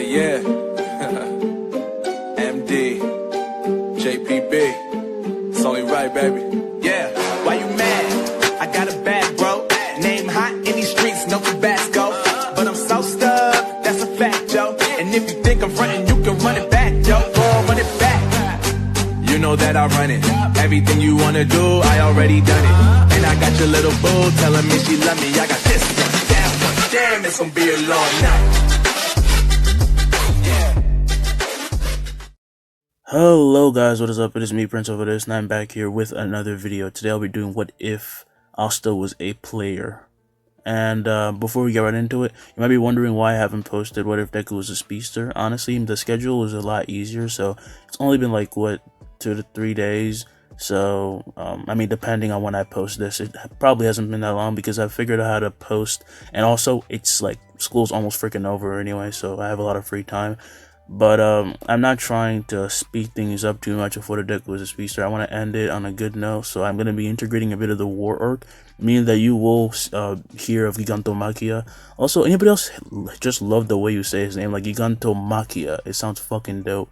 Yeah. MD. JPB. It's only right, baby. Yeah. Why you mad? I got a bad bro. Name hot in these streets, no Tabasco. But I'm so stuck, that's a fact, yo. And if you think I'm frontin', you can run it back, yo. Go on, run it back. You know that I run it. Everything you wanna do, I already done it. And I got your little boo telling me she love me. I got this. Damn, it's gonna be a long night. Hello guys, what is up? It is me, Prince over this, and I'm back here with another video. Today I'll be doing what if Asta was a player. And before we get right into it, you might be wondering why I haven't posted what if Deku was a speedster. Honestly, the schedule was a lot easier, so it's only been like, what, 2 to 3 days. So, I mean, depending on when I post this, it probably hasn't been that long because I've figured out how to post. And also, it's like, school's almost freaking over anyway, so I have a lot of free time. But I'm not trying to speed things up too much before the deck was a speedster. I want to end it on a good note, so I'm going to be integrating a bit of the war arc, meaning that you will hear of Gigantomachia. Also, anybody else just love the way you say his name, like Gigantomachia? It sounds fucking dope.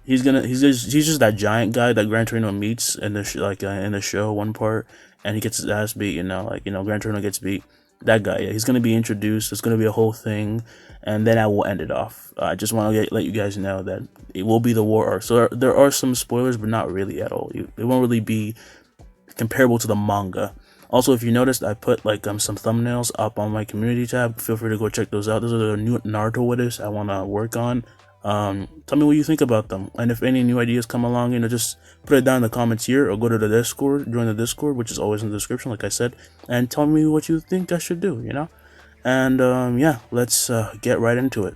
He's just that giant guy that Gran Torino meets in the in the show one part, and he gets his ass beat. Gran Torino gets beat. That guy, yeah, he's gonna be introduced. It's gonna be a whole thing, and then I will end it off. I just want to let you guys know that it will be the war arc. So there are some spoilers, but not really at all. It won't really be comparable to the manga. Also, if you noticed, I put like some thumbnails up on my community tab. Feel free to go check those out. Those are the new Naruto what ifs I want to work on. Tell me what you think about them, and if any new ideas come along, just put it down in the comments here, or go to the Discord, join the Discord, which is always in the description, like I said, and tell me what you think I should do, and yeah, let's get right into it.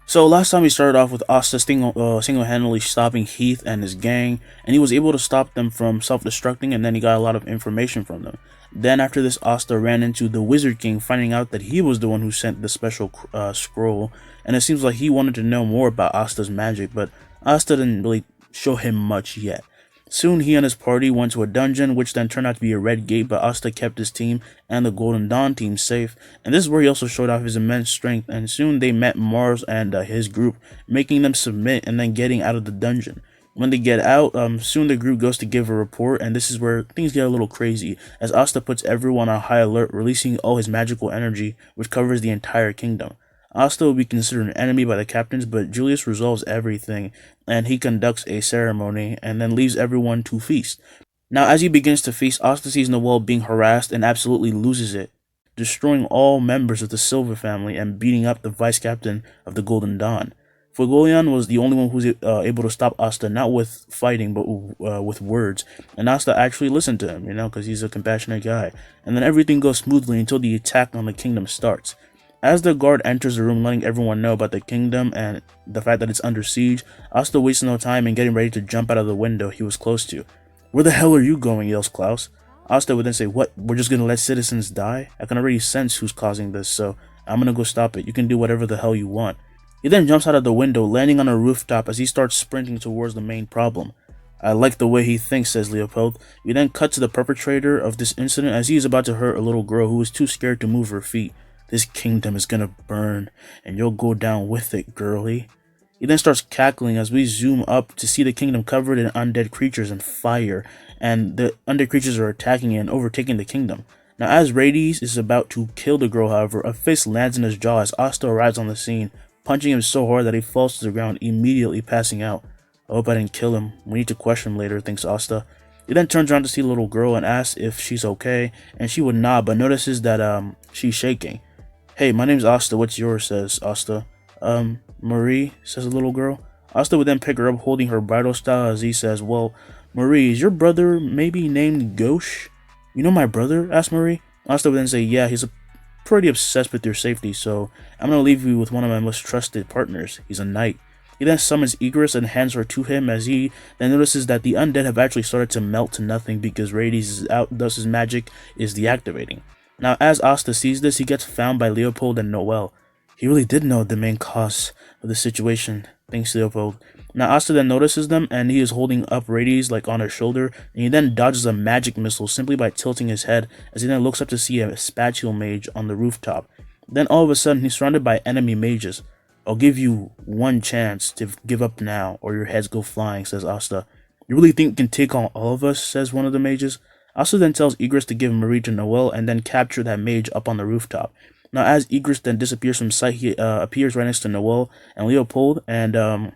So last time we started off with Asta single-handedly stopping Heath and his gang, and he was able to stop them from self-destructing, and then he got a lot of information from them. Then after this, Asta ran into the Wizard King, finding out that he was the one who sent the special scroll, and it seems like he wanted to know more about Asta's magic, but Asta didn't really show him much yet. Soon he and his party went to a dungeon, which then turned out to be a red gate, but Asta kept his team and the Golden Dawn team safe, and this is where he also showed off his immense strength, and soon they met Mars and his group, making them submit and then getting out of the dungeon. When they get out, soon the group goes to give a report, and this is where things get a little crazy, as Asta puts everyone on high alert, releasing all his magical energy, which covers the entire kingdom. Asta will be considered an enemy by the captains, but Julius resolves everything, and he conducts a ceremony, and then leaves everyone to feast. Now, as he begins to feast, Asta sees Noel being harassed and absolutely loses it, destroying all members of the Silver family and beating up the vice-captain of the Golden Dawn. Fuegoleon was the only one who was able to stop Asta, not with fighting, but with words. And Asta actually listened to him, because he's a compassionate guy. And then everything goes smoothly until the attack on the kingdom starts. As the guard enters the room, letting everyone know about the kingdom and the fact that it's under siege, Asta wastes no time in getting ready to jump out of the window he was close to. "Where the hell are you going?" yells Klaus. Asta would then say, "What? We're just gonna let citizens die? I can already sense who's causing this, so I'm gonna go stop it. You can do whatever the hell you want." He then jumps out of the window, landing on a rooftop as he starts sprinting towards the main problem. "I like the way he thinks," says Leopold. We then cut to the perpetrator of this incident as he is about to hurt a little girl who is too scared to move her feet. "This kingdom is gonna burn, and you'll go down with it, girlie." He then starts cackling as we zoom up to see the kingdom covered in undead creatures and fire, and the undead creatures are attacking and overtaking the kingdom. Now, as Rades is about to kill the girl, however, a fist lands in his jaw as Asta arrives on the scene, punching him so hard that he falls to the ground, immediately passing out. "I hope I didn't kill him. We need to question him later," thinks Asta. He then turns around to see the little girl and asks if she's okay, and she would nod, but notices that she's shaking. "Hey, my name's Asta. What's yours?" says Asta. Marie," says the little girl. Asta would then pick her up, holding her bridal style, as he says, "Well, Marie, is your brother maybe named Gauche?" "You know my brother?" asks Marie. Asta would then say, "Yeah, he's pretty obsessed with your safety, so I'm gonna leave you with one of my most trusted partners. He's a knight." He then summons Egress and hands her to him, as he then notices that the undead have actually started to melt to nothing because Rades is out, thus his magic is deactivating. Now, as Asta sees this, he gets found by Leopold and Noel. He really did know the main cause of the situation, thanks to Leopold. Now, Asta then notices them, and he is holding up Rades on her shoulder, and he then dodges a magic missile simply by tilting his head, as he then looks up to see a spatule mage on the rooftop. Then all of a sudden, he's surrounded by enemy mages. I'll give you one chance to give up now, or your heads go flying, says Asta. You really think you can take on all of us, says one of the mages. Asta then tells Egress to give Marie to Noel and then capture that mage up on the rooftop. Now, as Egress then disappears from sight, he appears right next to Noel and Leopold and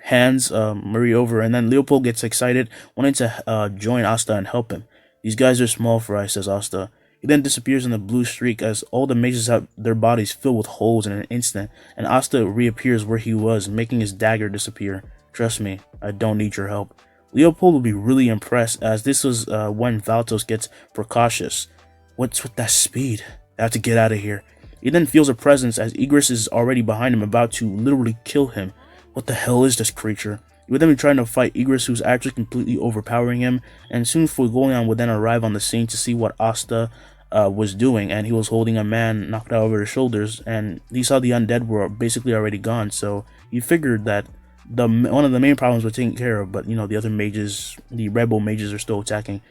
hands Marie over. And then Leopold gets excited, wanting to join Asta and help him. These guys are small fry, says Asta. He then disappears in the blue streak as all the mages have their bodies filled with holes in an instant, and Asta reappears where he was, making his dagger disappear. Trust me, I don't need your help. Leopold will be really impressed, as this was when Valtos gets precautious. What's with that speed? I have to get out of here. He then feels a presence as Egress is already behind him, about to literally kill him. What the hell is this creature? He would then be trying to fight Egress, who's actually completely overpowering him, and soon Fuegoleon would then arrive on the scene to see what Asta was doing, and he was holding a man knocked out over his shoulders, and he saw the undead were basically already gone, so he figured that one of the main problems were taken care of, but the other mages, the rebel mages, are still attacking.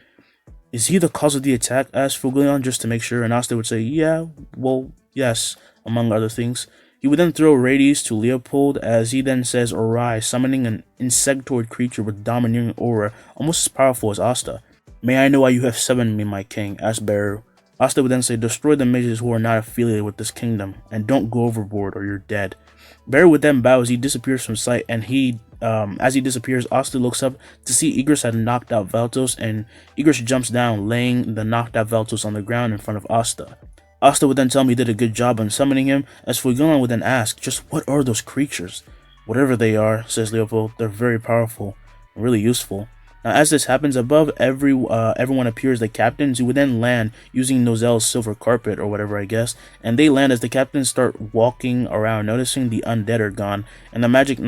Is he the cause of the attack? Asked Fuegoleon, just to make sure, and Asta would say, yeah, well, yes, among other things. He would then throw Rades to Leopold, as he then says Orai, summoning an insectoid creature with domineering aura, almost as powerful as Asta. May I know why you have summoned me, my king? Asked Beru. Asta would then say, destroy the mages who are not affiliated with this kingdom, and don't go overboard or you're dead. Beru would then bow as he disappears from sight, and as he disappears, Asta looks up to see Egress had knocked out Valtos, and Egress jumps down, laying the knocked out Valtos on the ground in front of Asta. Asta would then tell him he did a good job on summoning him, as Fuegoleon would then ask, just what are those creatures? Whatever they are, says Leopold, they're very powerful, and really useful. Now, as this happens, above everyone appears the captains, who would then land using Nozelle's silver carpet, or whatever, I guess, and they land as the captains start walking around, noticing the undead are gone, and the magic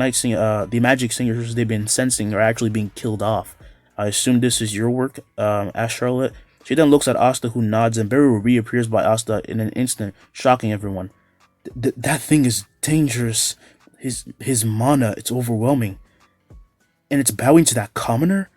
singers they've been sensing are actually being killed off. I assume this is your work, asked Charlotte. She then looks at Asta, who nods, and Beru reappears by Asta in an instant, shocking everyone. That thing is dangerous. His mana, it's overwhelming. And it's bowing to that commoner?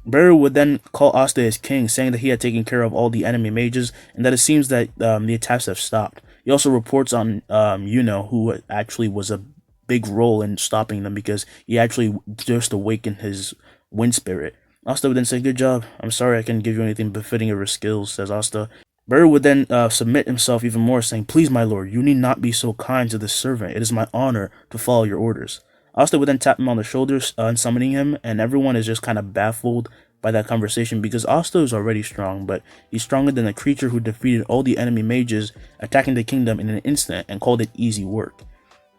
Beru would then call Asta his king, saying that he had taken care of all the enemy mages, and that it seems that the attacks have stopped. He also reports on Yuno, who actually was a big role in stopping them, because he actually just awakened his wind spirit. Asta would then say, good job. I'm sorry I couldn't give you anything befitting of your skills, says Asta. Beru would then submit himself even more, saying, please, my lord, you need not be so kind to this servant. It is my honor to follow your orders. Asta would then tap him on the shoulders, summoning him, and everyone is just kind of baffled by that conversation, because Asta is already strong, but he's stronger than the creature who defeated all the enemy mages, attacking the kingdom in an instant and called it easy work.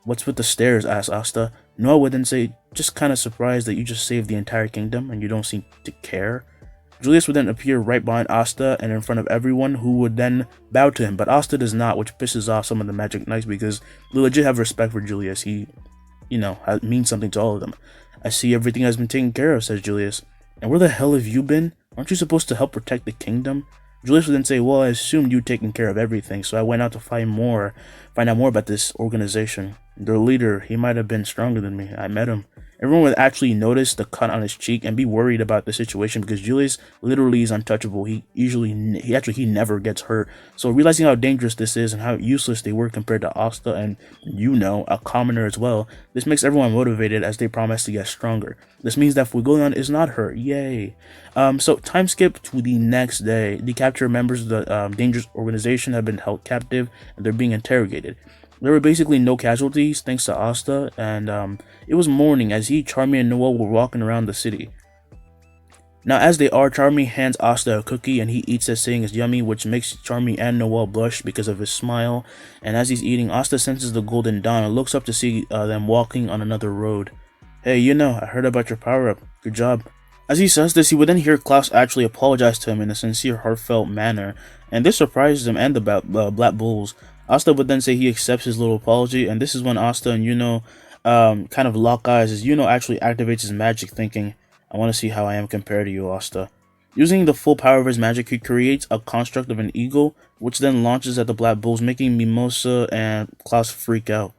What's with the stairs? Asked Asta. Noah would then say, just kind of surprised that you just saved the entire kingdom and you don't seem to care. Julius would then appear right behind Asta and in front of everyone, who would then bow to him, but Asta does not, which pisses off some of the magic knights, because they legit have respect for Julius. He, means something to all of them. I see everything has been taken care of, says Julius. And where the hell have you been? Aren't you supposed to help protect the kingdom? Julius would then say, well, I assumed you'd taken care of everything, so I went out to find out more about this organization. Their leader, he might have been stronger than me. I met him. Everyone would actually notice the cut on his cheek and be worried about the situation, because Julius literally is untouchable. He never gets hurt. So realizing how dangerous this is and how useless they were compared to Asta and a commoner as well, this makes everyone motivated as they promise to get stronger. This means that Fuegoleon is not hurt. Yay. So time skip to the next day. The captured members of the dangerous organization have been held captive and they're being interrogated. There were basically no casualties thanks to Asta, and it was morning as Charmy, and Noel were walking around the city. Now, as they are, Charmy hands Asta a cookie, and he eats it, saying it's yummy, which makes Charmy and Noel blush because of his smile. And as he's eating, Asta senses the golden dawn and looks up to see them walking on another road. Hey, I heard about your power-up. Good job. As he says this, he would then hear Klaus actually apologize to him in a sincere, heartfelt manner, and this surprises him and the Black Bulls. Asta would then say he accepts his little apology, and this is when Asta and kind of lock eyes, as actually activates his magic, thinking, I want to see how I am compared to you, Asta. Using the full power of his magic, he creates a construct of an eagle, which then launches at the Black Bulls, making Mimosa and Klaus freak out.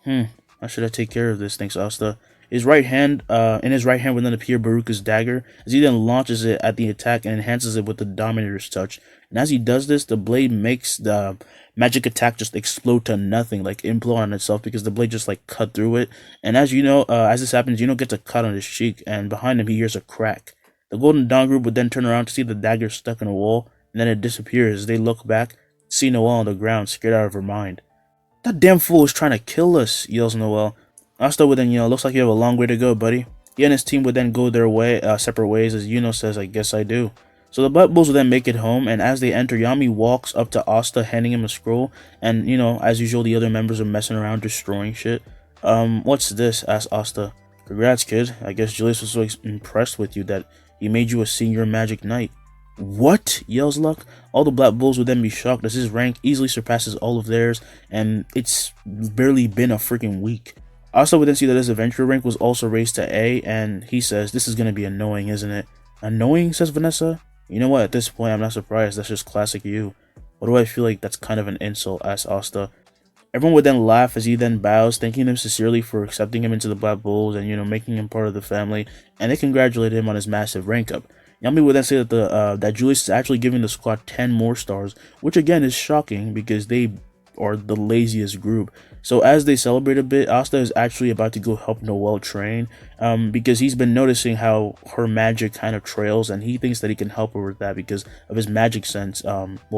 How should I take care of this, thinks Asta. In his right hand would then appear Baruka's dagger, as he then launches it at the attack and enhances it with the Dominator's touch. And as he does this, the blade makes the magic attack just explode to nothing, like implode on itself because the blade just like cut through it. And as you know, as this happens, gets a cut on his cheek, and behind him he hears a crack. The Golden Dawn group would then turn around to see the dagger stuck in a wall, and then it disappears. They look back, see Noelle on the ground, scared out of her mind. "That damn fool is trying to kill us," yells Noelle. Asta would then, "Looks like you have a long way to go, buddy." He and his team would then go their separate ways, as Yuno says, "I guess I do." So the Black Bulls will then make it home, and as they enter, Yami walks up to Asta, handing him a scroll, and, as usual, the other members are messing around, destroying shit. What's this?" asks Asta. "Congrats, kid. I guess Julius was so impressed with you that he made you a senior magic knight." "What?" yells Luck. All the Black Bulls would then be shocked as his rank easily surpasses all of theirs, and it's barely been a freaking week. Asta would then see that his adventure rank was also raised to A, and he says, "This is gonna be annoying, isn't it?" "Annoying?" says Vanessa. "You know what, at this point I'm not surprised, that's just classic you." "What do I feel like that's kind of an insult?" asks Asta. Everyone would then laugh as he then bows, thanking him sincerely for accepting him into the Black Bulls and, making him part of the family, and they congratulated him on his massive rank up. Yami would then say that that Julius is actually giving the squad 10 more stars, which again is shocking because they are the laziest group. So as they celebrate a bit, Asta is actually about to go help Noelle train, because he's been noticing how her magic kind of trails, and he thinks that he can help her with that because of his magic sense,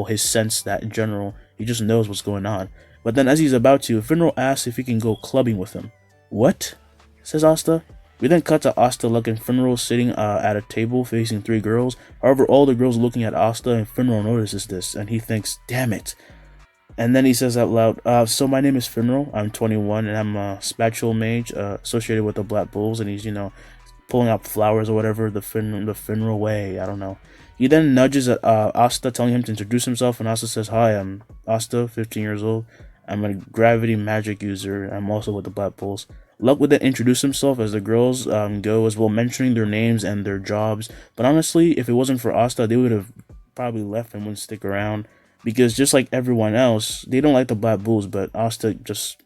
his sense that in general, he just knows what's going on. But then as he's about to, Finral asks if he can go clubbing with him. "What?" says Asta. We then cut to Asta, Luck, and Finral sitting at a table facing 3 girls. However, all the girls are looking at Asta, and Finral notices this, and he thinks, "Damn it." And then he says out loud, "So my name is Finral, I'm 21, and I'm a spatula mage associated with the Black Bulls," and he's, pulling out flowers or whatever, the Finral way, I don't know. He then nudges at Asta, telling him to introduce himself, and Asta says, "Hi, I'm Asta, 15 years old. I'm a gravity magic user. I'm also with the Black Bulls." Luck would then introduce himself as the girls go, as well, mentioning their names and their jobs. But honestly, if it wasn't for Asta, they would have probably left and wouldn't stick around. Because just like everyone else, they don't like the Black Bulls, but Asta just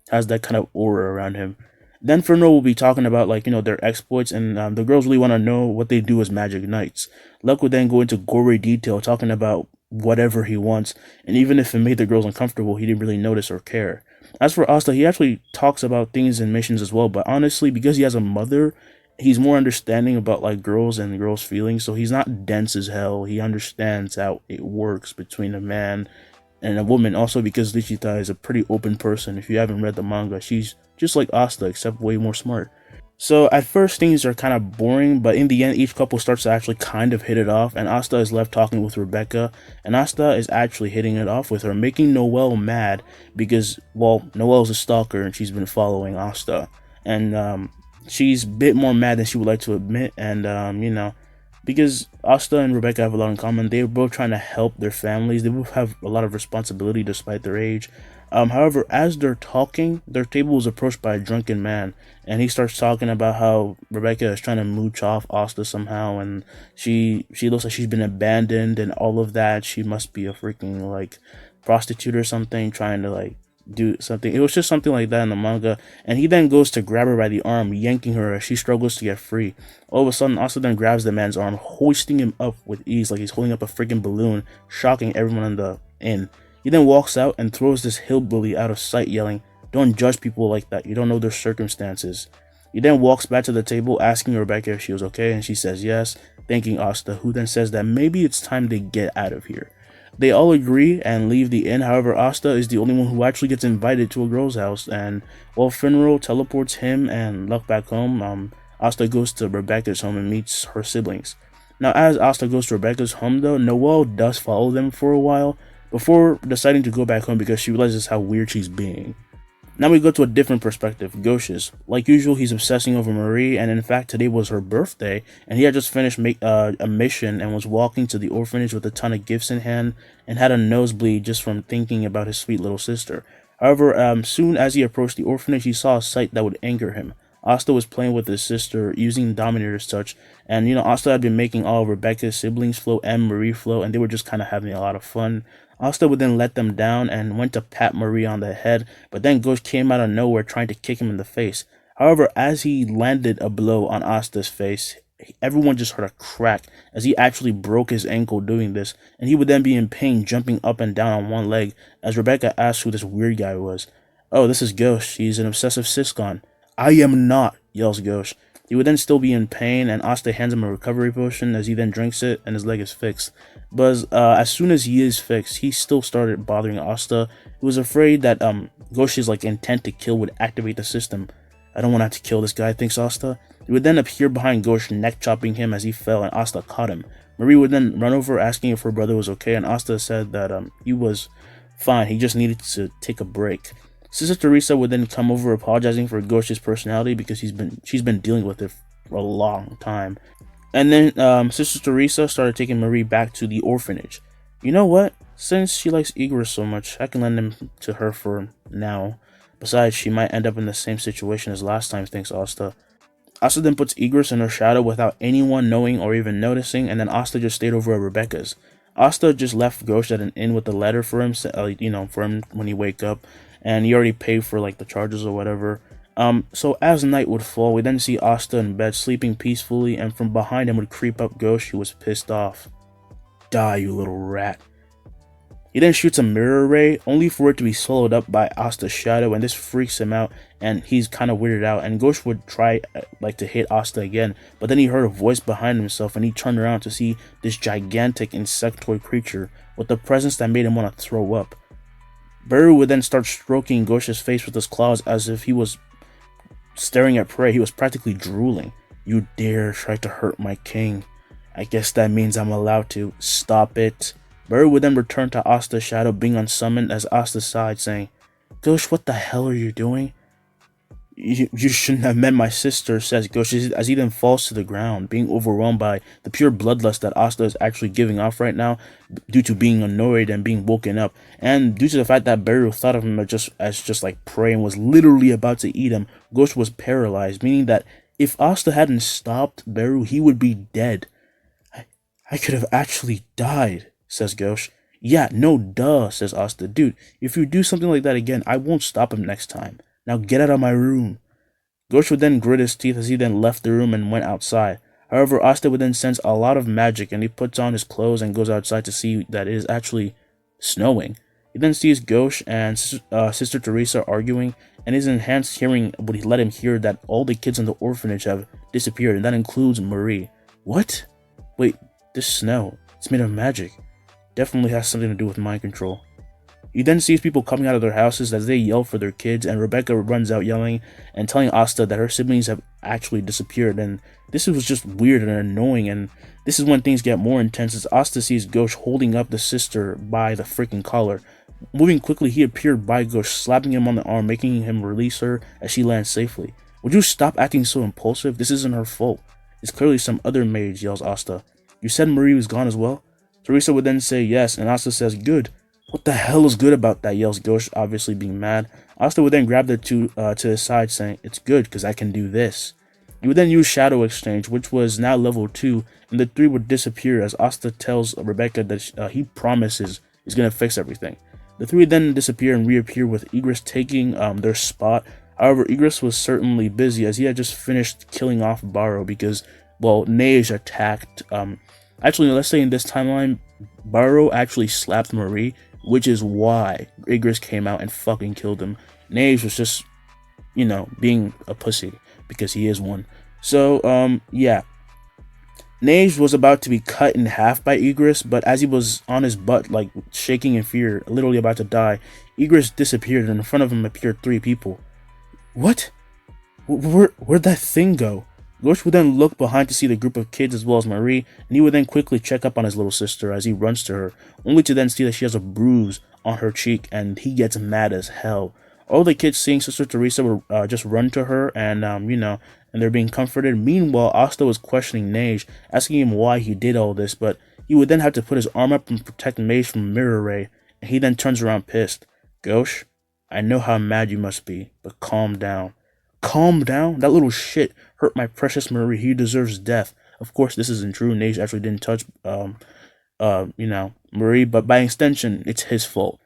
has that kind of aura around him. Then Fernro will be talking about, their exploits, and the girls really want to know what they do as magic knights. Luck would then go into gory detail, talking about whatever he wants, and even if it made the girls uncomfortable, he didn't really notice or care. As for Asta, he actually talks about things and missions as well, but honestly, because he has a mother, he's more understanding about girls and girls' feelings, so he's not dense as hell. He understands how it works between a man and a woman. Also, because Lichita is a pretty open person. If you haven't read the manga, she's just like Asta, except way more smart. So at first things are kind of boring, but in the end each couple starts to actually kind of hit it off, and Asta is left talking with Rebecca, and Asta is actually hitting it off with her, making Noelle mad because, well, Noelle's a stalker and she's been following Asta, and she's a bit more mad than she would like to admit, and because Asta and Rebecca have a lot in common, they're both trying to help their families. They both have a lot of responsibility despite their age. However, as they're talking, their table is approached by a drunken man, and he starts talking about how Rebecca is trying to mooch off Asta somehow, and she looks like she's been abandoned and all of that. She must be a freaking prostitute or something, trying to do something. It was just something like that in the manga, and he then goes to grab her by the arm, yanking her as she struggles to get free. All of a sudden, Asta then grabs the man's arm, hoisting him up with ease like he's holding up a freaking balloon, shocking everyone in the inn. He then walks out and throws this hillbilly out of sight, yelling, "Don't judge people like that, you don't know their circumstances." He then walks back to the table, asking Rebecca if she was okay, and she says yes, thanking Asta, who then says that maybe it's time to get out of here. They all agree and leave the inn. However, Asta is the only one who actually gets invited to a girl's house, and while Finral teleports him and Luck back home, Asta goes to Rebecca's home and meets her siblings. Now, as Asta goes to Rebecca's home though, Noelle does follow them for a while, before deciding to go back home because she realizes how weird she's being. Now we go to a different perspective, Gauche's. Like usual, he's obsessing over Marie, and in fact today was her birthday, and he had just finished a mission and was walking to the orphanage with a ton of gifts in hand, and had a nosebleed just from thinking about his sweet little sister. However, soon as he approached the orphanage, he saw a sight that would anger him. Asta was playing with his sister, using Dominator's touch, and Asta had been making all of Rebecca's siblings flow and Marie flow, and they were just kind of having a lot of fun. Asta would then let them down and went to pat Marie on the head, but then Gauche came out of nowhere trying to kick him in the face. However, as he landed a blow on Asta's face, everyone just heard a crack as he actually broke his ankle doing this, and he would then be in pain jumping up and down on one leg as Rebecca asked who this weird guy was. Oh, this is Gauche. He's an obsessive siscon. I am not, yells Gauche. He would then still be in pain, and Asta hands him a recovery potion as he then drinks it, and his leg is fixed. But as soon as he is fixed, he still started bothering Asta, who was afraid that Gauche's intent to kill would activate the system. I don't want to have to kill this guy, thinks Asta. He would then appear behind Gauche, neck chopping him as he fell, and Asta caught him. Marie would then run over asking if her brother was okay, and Asta said that he was fine, he just needed to take a break. Sister Teresa would then come over apologizing for Gauche's personality because she's been dealing with it for a long time. And then Sister Teresa started taking Marie back to the orphanage. You know what? Since she likes Igor so much, I can lend him to her for now. Besides, she might end up in the same situation as last time, thinks Asta. Asta then puts Igris in her shadow without anyone knowing or even noticing, and then Asta just stayed over at Rebecca's. Asta just left Gauche at an inn with a letter for him, for him when he wake up, and he already paid for the charges or whatever. So as night would fall, we then see Asta in bed sleeping peacefully, and from behind him would creep up Gauche, who was pissed off. Die, you little rat. He then shoots a mirror ray, only for it to be swallowed up by Asta's shadow, and this freaks him out, and he's kind of weirded out, and Gauche would try to hit Asta again, but then he heard a voice behind himself, and he turned around to see this gigantic insectoid creature with a presence that made him want to throw up. Beru would then start stroking Gauche's face with his claws as if he was staring at prey. He was practically drooling. You dare try to hurt my king. I guess that means I'm allowed to. Stop it. Beru would then return to Asta's shadow, being unsummoned as Asta sighed, saying, Gauche, what the hell are you doing? You shouldn't have met my sister, says Gauche, as he then falls to the ground, being overwhelmed by the pure bloodlust that Asta is actually giving off right now, due to being annoyed and being woken up, and due to the fact that Beru thought of him as just like prey and was literally about to eat him. Gauche was paralyzed, meaning that if Asta hadn't stopped Beru, he would be dead. I could have actually died, says Gauche. Yeah, no duh, says Asta. Dude, if you do something like that again, I won't stop him next time. Now get out of my room. Gauche would then grit his teeth as he then left the room and went outside. However, Asta would then sense a lot of magic, and he puts on his clothes and goes outside to see that it is actually snowing. He then sees Gauche and Sister Teresa arguing, and his enhanced hearing would let him hear that all the kids in the orphanage have disappeared, and that includes Marie. What? Wait, this snow, it's made of magic. Definitely has something to do with mind control. He then sees people coming out of their houses as they yell for their kids, and Rebecca runs out yelling and telling Asta that her siblings have actually disappeared, and this was just weird and annoying, and this is when things get more intense as Asta sees Gauche holding up the sister by the freaking collar. Moving quickly, he appeared by Gauche, slapping him on the arm, making him release her as she lands safely. Would you stop acting so impulsive? This isn't her fault. It's clearly some other mage, yells Asta. You said Marie was gone as well? Teresa would then say yes, and Asta says good. What the hell is good about that, yells Gauche, obviously being mad. Asta would then grab the two to his side, saying, it's good, because I can do this. He would then use Shadow Exchange, which was now level 2, and the three would disappear as Asta tells Rebecca that he promises he's going to fix everything. The three then disappear and reappear with Igris taking their spot. However, Igris was certainly busy as he had just finished killing off Barrow because, well, Neige attacked. Actually, let's say in this timeline, Barrow actually slapped Marie, which is why Igris came out and fucking killed him. Neige was just, being a pussy, because he is one. So, yeah. Neige was about to be cut in half by Igris, but as he was on his butt, shaking in fear, literally about to die, Igris disappeared, and in front of him appeared 3 people. What? Where'd that thing go? Gauche would then look behind to see the group of kids as well as Marie, and he would then quickly check up on his little sister as he runs to her, only to then see that she has a bruise on her cheek, and he gets mad as hell. All the kids seeing Sister Teresa would just run to her, and and they're being comforted. Meanwhile, Asta was questioning Neige, asking him why he did all this, but he would then have to put his arm up and protect Neige from Mirror Ray, and he then turns around pissed. Gauche, I know how mad you must be, but calm down. Calm down? That little shit hurt my precious Marie. He deserves death. Of course, this isn't true. Neige actually didn't touch, Marie, but by extension, it's his fault.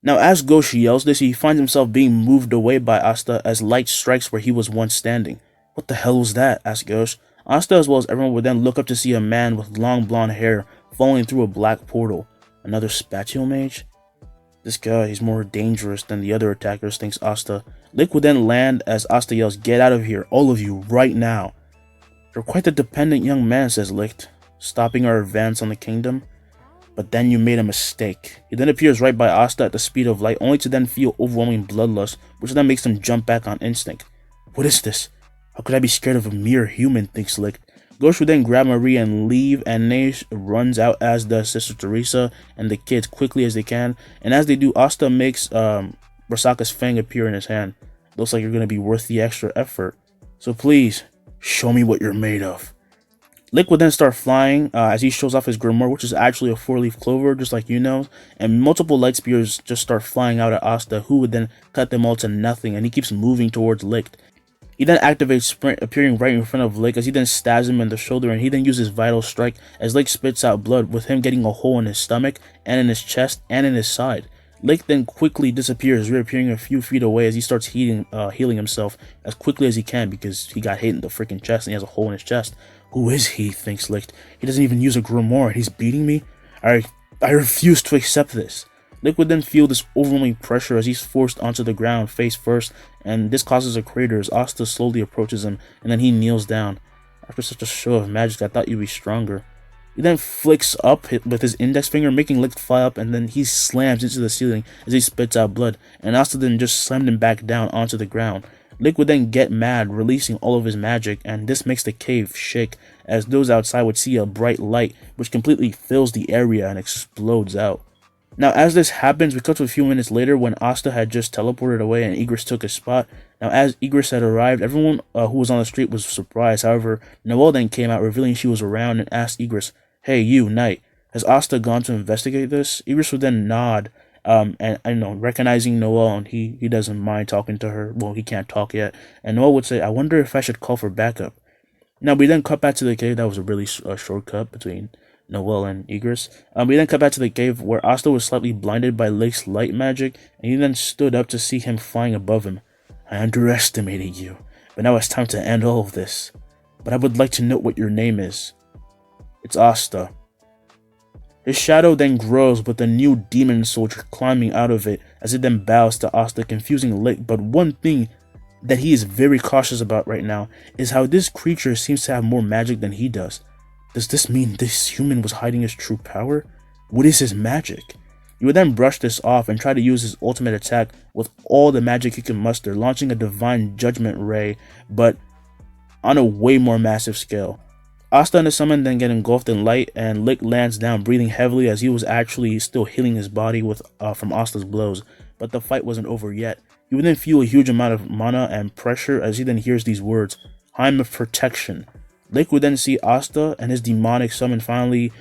Now, as Gauche yells this, he finds himself being moved away by Asta as light strikes where he was once standing. What the hell was that? Asked Gauche. Asta as well as everyone would then look up to see a man with long blonde hair falling through a black portal. Another spatule mage? This guy, he's more dangerous than the other attackers, thinks Asta. Lick would then land as Asta yells, "Get out of here, all of you, right now." "You're quite the dependent young man," says Licht, "stopping our advance on the kingdom. But then you made a mistake." He then appears right by Asta at the speed of light, only to then feel overwhelming bloodlust, which then makes him jump back on instinct. "What is this? How could I be scared of a mere human?" thinks Licht. Gauche would then grab Marie and leave, and Neige runs out, as does Sister Teresa and the kids quickly as they can. And as they do, Asta makes Rasaka's fang appear in his hand. "Looks like you're going to be worth the extra effort. So please, show me what you're made of." Lick would then start flying as he shows off his grimoire, which is actually a 4-leaf clover, just like you know, and multiple light spears just start flying out at Asta, who would then cut them all to nothing, and he keeps moving towards Lick. He then activates Sprint, appearing right in front of Lick as he then stabs him in the shoulder, and he then uses Vital Strike as Lick spits out blood, with him getting a hole in his stomach, and in his chest, and in his side. Lick then quickly disappears, reappearing a few feet away as he starts healing himself as quickly as he can, because he got hit in the freaking chest and he has a hole in his chest. "Who is he?" thinks Licht. "He doesn't even use a grimoire and he's beating me? I refuse to accept this." Lick would then feel this overwhelming pressure as he's forced onto the ground face first, and this causes a crater as Asta slowly approaches him, and then he kneels down. "After such a show of magic, I thought you'd be stronger." He then flicks up with his index finger, making Lick fly up, and then he slams into the ceiling as he spits out blood, and Asta then just slammed him back down onto the ground. Lick would then get mad, releasing all of his magic, and this makes the cave shake, as those outside would see a bright light, which completely fills the area and explodes out. Now, as this happens, we cut to a few minutes later when Asta had just teleported away and Igris took his spot. Now, as Igris had arrived, everyone who was on the street was surprised. However, Noelle then came out, revealing she was around, and asked Igris, "Hey, you, Knight, has Asta gone to investigate this?" Igris would then nod, and I know, recognizing Noelle, and he doesn't mind talking to her. Well, he can't talk yet. And Noelle would say, "I wonder if I should call for backup." Now, we then cut back to the cave. That was a really short cut between Noelle and Igris. We then cut back to the cave where Asta was slightly blinded by Lake's light magic, and he then stood up to see him flying above him. "I underestimated you, but now it's time to end all of this. But I would like to know what your name is." "It's Asta." His shadow then grows with a new demon soldier climbing out of it as it then bows to Asta, confusing Lake. But one thing that he is very cautious about right now is how this creature seems to have more magic than he does. Does this mean this human was hiding his true power? What is his magic? He would then brush this off and try to use his ultimate attack with all the magic he can muster, launching a divine judgment ray, but on a way more massive scale. Asta and the summon then get engulfed in light, and Lick lands down, breathing heavily as he was actually still healing his body from Asta's blows. But the fight wasn't over yet. He would then feel a huge amount of mana and pressure as he then hears these words, "Heim of Protection." Lick would then see Asta and his demonic summon finally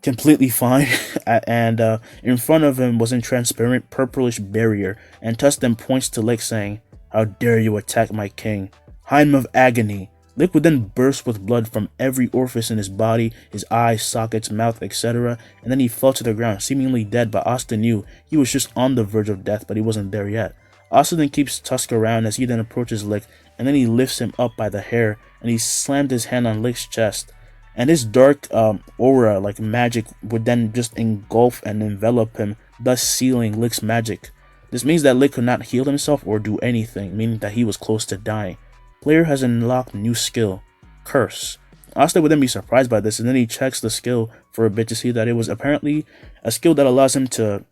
completely fine, and in front of him was a transparent purplish barrier, and Tusk then points to Lick, saying, "How dare you attack my king? Heim of Agony." Lick would then burst with blood from every orifice in his body, his eyes, sockets, mouth, etc., and then he fell to the ground, seemingly dead, but Asta knew he was just on the verge of death, but he wasn't there yet. Asta then keeps Tusk around as he then approaches Lick, and then he lifts him up by the hair, and he slammed his hand on Lick's chest. And his dark aura, like magic, would then just engulf and envelop him, thus sealing Lick's magic. This means that Lick could not heal himself or do anything, meaning that he was close to dying. Player has unlocked new skill, Curse. Asta would then be surprised by this, and then he checks the skill for a bit to see that it was apparently a skill that allows him to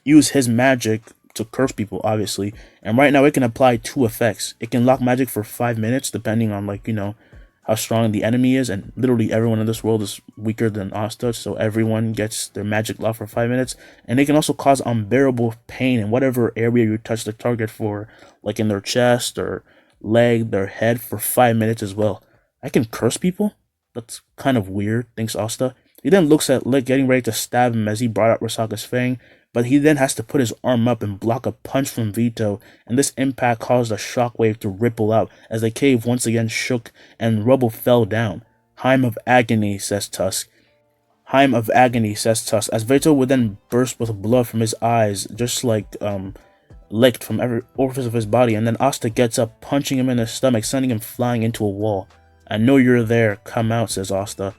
use his magic to curse people, obviously. And right now it can apply 2 effects. It can lock magic for 5 minutes, depending on, like, you know, how strong the enemy is, and literally everyone in this world is weaker than Asta, so everyone gets their magic locked for 5 minutes. And they can also cause unbearable pain in whatever area you touch the target for, like in their chest or leg, their head, for 5 minutes as well. I can curse people? That's kind of weird, thinks Asta. He then looks at Lick, getting ready to stab him as he brought out Rasaka's fang, but he then has to put his arm up and block a punch from Vito, and this impact caused a shockwave to ripple out as the cave once again shook and rubble fell down. "Heim of Agony," says Tusk. "Heim of Agony," says Tusk, as Vito would then burst with blood from his eyes, just like licked from every orifice of his body, and then Asta gets up, punching him in the stomach, sending him flying into a wall. I know you're there. Come out, says Asta.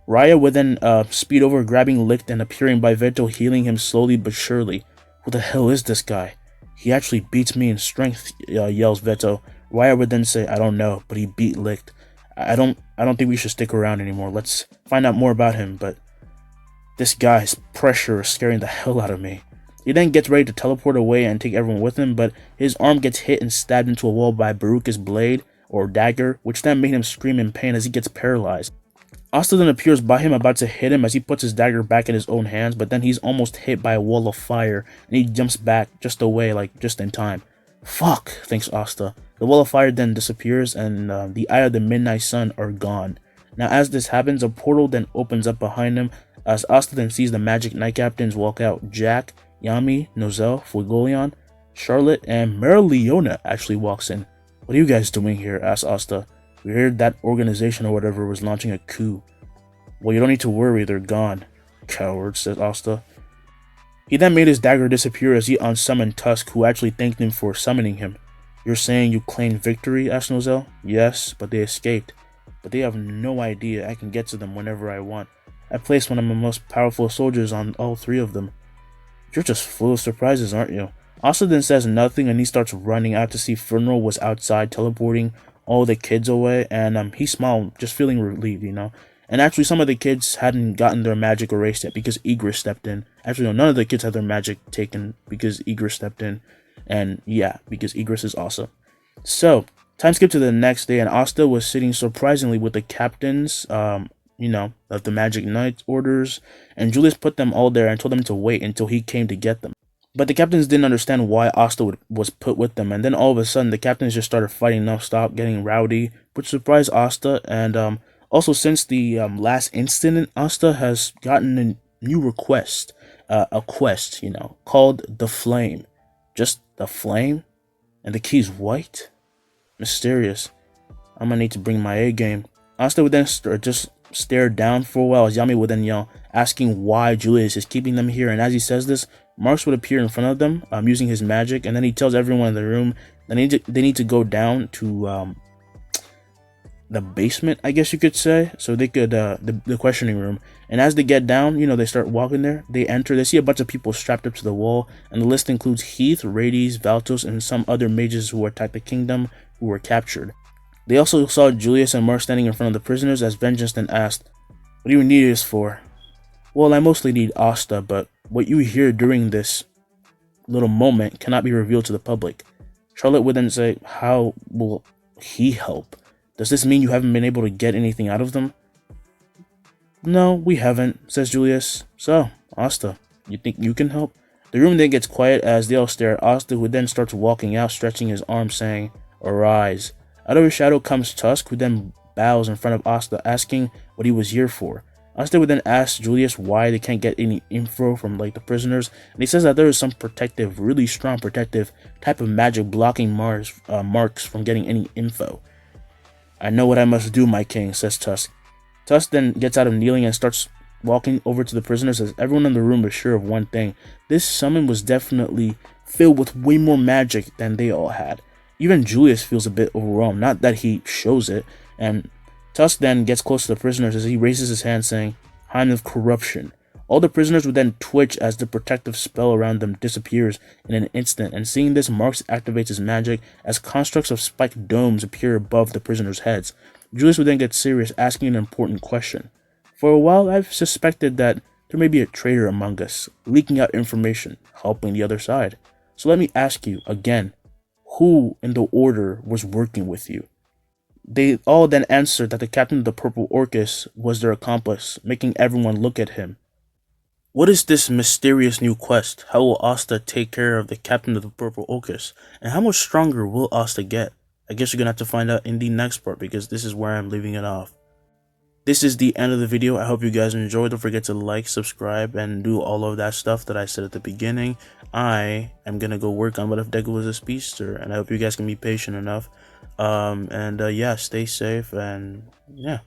Raya would then speed over, grabbing Licht and appearing by Veto, healing him slowly but surely. Who the hell is this guy? He actually beats me in strength, yells Veto. Raya would then say, I don't know, but he beat Licht. I don't think we should stick around anymore. Let's find out more about him, but this guy's pressure is scaring the hell out of me. He then gets ready to teleport away and take everyone with him, but his arm gets hit and stabbed into a wall by Baruka's blade, or dagger, which then made him scream in pain as he gets paralyzed. Asta then appears by him, about to hit him as he puts his dagger back in his own hands, but then he's almost hit by a wall of fire, and he jumps back just away, like just in time. Fuck, thinks Asta. The wall of fire then disappears, and the Eye of the Midnight Sun are gone. Now as this happens, a portal then opens up behind him, as Asta then sees the magic knight captains walk out. Jack, Yami, Nozel, Fuegoleon, Charlotte, and Mereoleona actually walks in. What are you guys doing here? Asks Asta. We heard that organization or whatever was launching a coup. Well, you don't need to worry, they're gone. Coward, says Asta. He then made his dagger disappear as he unsummoned Tusk, who actually thanked him for summoning him. You're saying you claimed victory? Asked Nozel. Yes, but they escaped. But they have no idea I can get to them whenever I want. I placed one of my most powerful soldiers on all three of them. You're just full of surprises, aren't you? Asta then says nothing, and he starts running out to see Funeral was outside teleporting all the kids away, and he smiled, just feeling relieved, you know. And actually, some of the kids hadn't gotten their magic erased yet because Igris stepped in. Actually, no, none of the kids had their magic taken because Igris stepped in. And yeah, because Igris is awesome. So, time skip to the next day, and Asta was sitting surprisingly with the captains, you know, of the Magic Knight orders, and Julius put them all there and told them to wait until he came to get them. But the captains didn't understand why Asta was put with them, and then all of a sudden the captains just started fighting non-stop, getting rowdy, which surprised Asta. And also, since the last incident, Asta has gotten a new request, a quest, you know, called the Flame. Just the Flame? And the key's white? Mysterious. I'm gonna need to bring my A game. Asta would then just stare down for a while as Yami would then yell, asking why Julius is keeping them here. And as he says this, Marks would appear in front of them, using his magic, and then he tells everyone in the room that they need to go down to the basement, I guess you could say, so they could the questioning room. And as they get down, you know, they start walking there. They enter. They see a bunch of people strapped up to the wall, and the list includes Heath, Rades, Valtos, and some other mages who attacked the kingdom who were captured. They also saw Julius and Mark standing in front of the prisoners as Vengeance then asked, "What do you need this for?" "Well, I mostly need Asta, but what you hear during this little moment cannot be revealed to the public." Charlotte would then say, "How will he help? Does this mean you haven't been able to get anything out of them?" "No, we haven't," says Julius. "So, Asta, you think you can help?" The room then gets quiet as they all stare at Asta, who then starts walking out, stretching his arms, saying, "Arise." Out of his shadow comes Tusk, who then bows in front of Asta, asking what he was here for. Asta would then ask Julius why they can't get any info from like the prisoners, and he says that there is some protective, really strong protective type of magic blocking Marks from getting any info. "I know what I must do, my king," says Tusk. Tusk then gets out of kneeling and starts walking over to the prisoners as everyone in the room is sure of one thing. This summon was definitely filled with way more magic than they all had. Even Julius feels a bit overwhelmed, not that he shows it, and Tusk then gets close to the prisoners as he raises his hand saying, "Hand of corruption." All the prisoners would then twitch as the protective spell around them disappears in an instant, and seeing this, Marks activates his magic as constructs of spiked domes appear above the prisoners' heads. Julius would then get serious, asking an important question. "For a while, I've suspected that there may be a traitor among us, leaking out information, helping the other side. So let me ask you again, who in the order was working with you?" They all then answered that the captain of the Purple Orcus was their accomplice, making everyone look at him. What is this mysterious new quest? How will Asta take care of the captain of the Purple Orcus? And how much stronger will Asta get? I guess you're gonna have to find out in the next part, because this is where I'm leaving it off. This is the end of the video. I hope you guys enjoyed. Don't forget to like, subscribe, and do all of that stuff that I said at the beginning. I am gonna go work on What If Deku Was a Speedster, and I hope you guys can be patient enough. Yeah, stay safe, and yeah,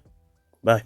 bye.